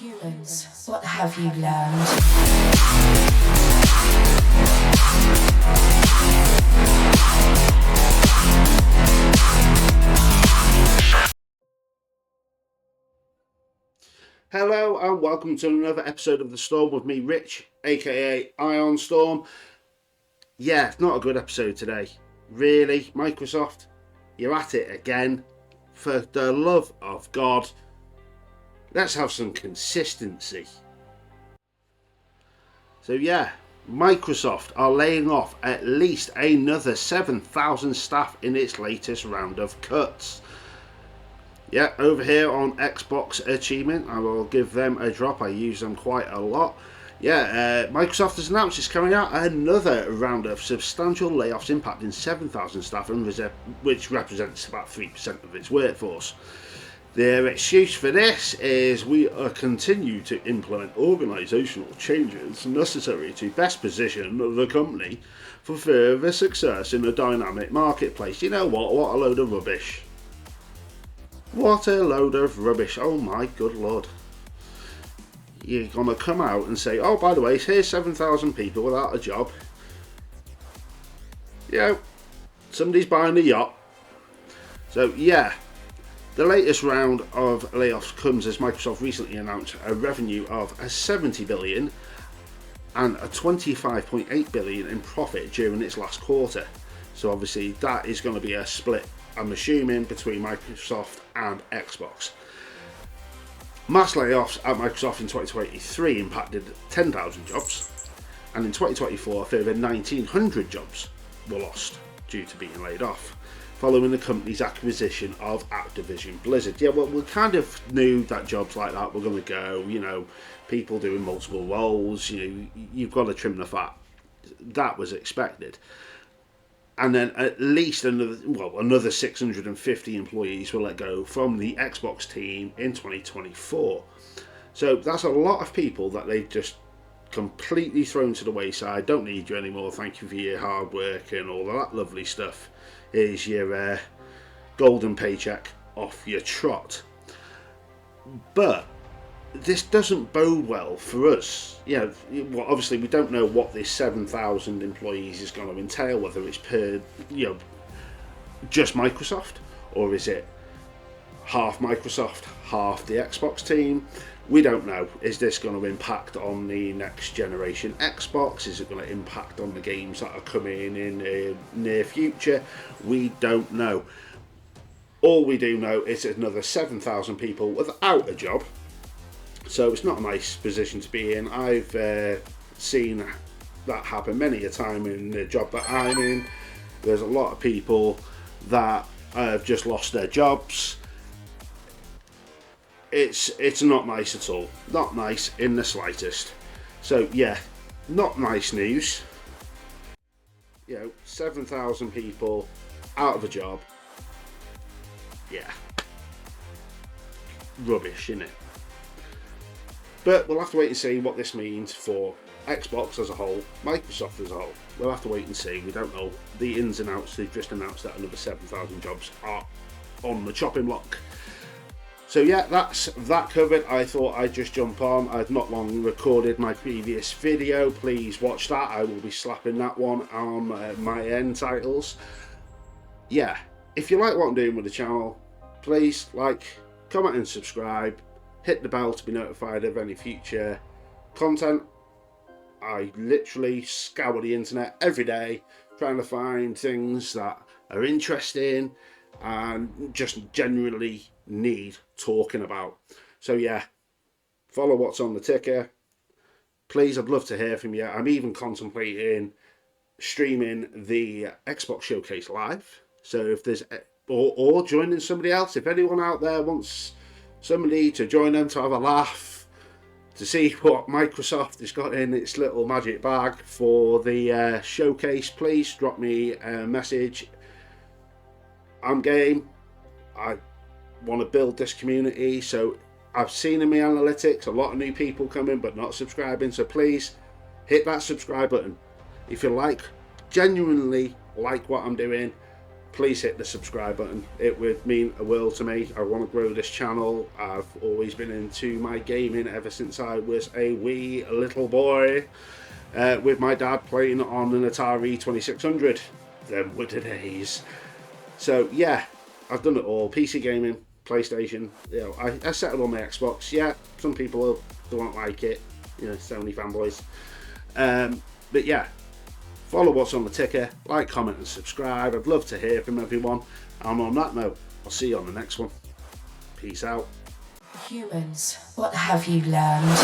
Humans, what have you learned? Hello and welcome to another episode of The Storm with me, Rich, aka Ion Storm. Yeah, not a good episode today. Really, Microsoft, you're at it again. For the love of God, let's have some consistency. So yeah, Microsoft are laying off at least another 7,000 staff in its latest round of cuts. Yeah, over here on Xbox Achievement, I will give them a drop. I use them quite a lot. Yeah, Microsoft has announced it's carrying out another round of substantial layoffs impacting 7,000 staff, which represents about 3% of its workforce. Their excuse for this is we continue to implement organisational changes necessary to best position the company for further success in a dynamic marketplace. You know what? What a load of rubbish. What a load of rubbish. Oh my good lord. You're going to come out and say, oh, by the way, here's 7,000 people without a job. You know, somebody's buying a yacht. So, yeah, the latest round of layoffs comes as Microsoft recently announced a revenue of a 70 billion and a 25.8 billion in profit during its last quarter. So, obviously, that is going to be a split, I'm assuming, between Microsoft and Xbox. Mass layoffs at Microsoft in 2023 impacted 10,000 jobs, and in 2024 a further 1,900 jobs were lost due to being laid off, following the company's acquisition of Activision Blizzard. Yeah, well, we kind of knew that jobs like that were going to go, you know, people doing multiple roles, you know, you've got to trim the fat. That was expected. And then at least another 650 employees were let go from the Xbox team in 2024. So that's a lot of people that they've just completely thrown to the wayside. Don't need you anymore. Thank you for your hard work and all of that lovely stuff. Here's your golden paycheck off your trot. But this doesn't bode well for us. You know, well, obviously we don't know what this 7,000 employees is going to entail, whether it's per, you know, just Microsoft, or is it half Microsoft, half the Xbox team? We don't know. Is this going to impact on the next generation Xbox? Is it going to impact on the games that are coming in the near future? We don't know. All we do know is another 7,000 people without a job. So it's not a nice position to be in. I've seen that happen many a time in the job that I'm in. There's a lot of people that have just lost their jobs. It's not nice at all. Not nice in the slightest. So yeah, not nice news. You know, 7,000 people out of a job. Yeah. Rubbish, innit? But we'll have to wait and see what this means for Xbox as a whole, Microsoft as a whole. We'll have to wait and see. We don't know the ins and outs. They've just announced that another 7,000 jobs are on the chopping block. So yeah, that's that covered. I thought I'd just jump on. I've not long recorded my previous video. Please watch that. I will be slapping that one on my end titles. Yeah, if you like what I'm doing with the channel, please like, comment and subscribe. Hit the bell to be notified of any future content. I literally scour the internet every day trying to find things that are interesting and just genuinely need talking about. So yeah, follow what's on the ticker. Please, I'd love to hear from you. I'm even contemplating streaming the Xbox Showcase live. So if there's or joining somebody else, if anyone out there wants somebody to join them to have a laugh, to see what Microsoft has got in its little magic bag for the showcase, please drop me a message. I'm game. I want to build this community, so I've seen in my analytics a lot of new people coming but not subscribing, so please hit that subscribe button. If you genuinely like what I'm doing, please hit the subscribe button. It would mean a world to me. I want to grow this channel. I've always been into my gaming ever since I was a wee little boy, with my dad playing on an Atari 2600. Them were the days. So yeah, I've done it all. PC gaming, PlayStation. You know, I settled on the Xbox. Yeah, some people don't like it. You know, Sony fanboys. But yeah, follow what's on the ticker, like, comment and subscribe. I'd love to hear from everyone. And on that note, I'll see you on the next one. Peace out. Humans, what have you learned?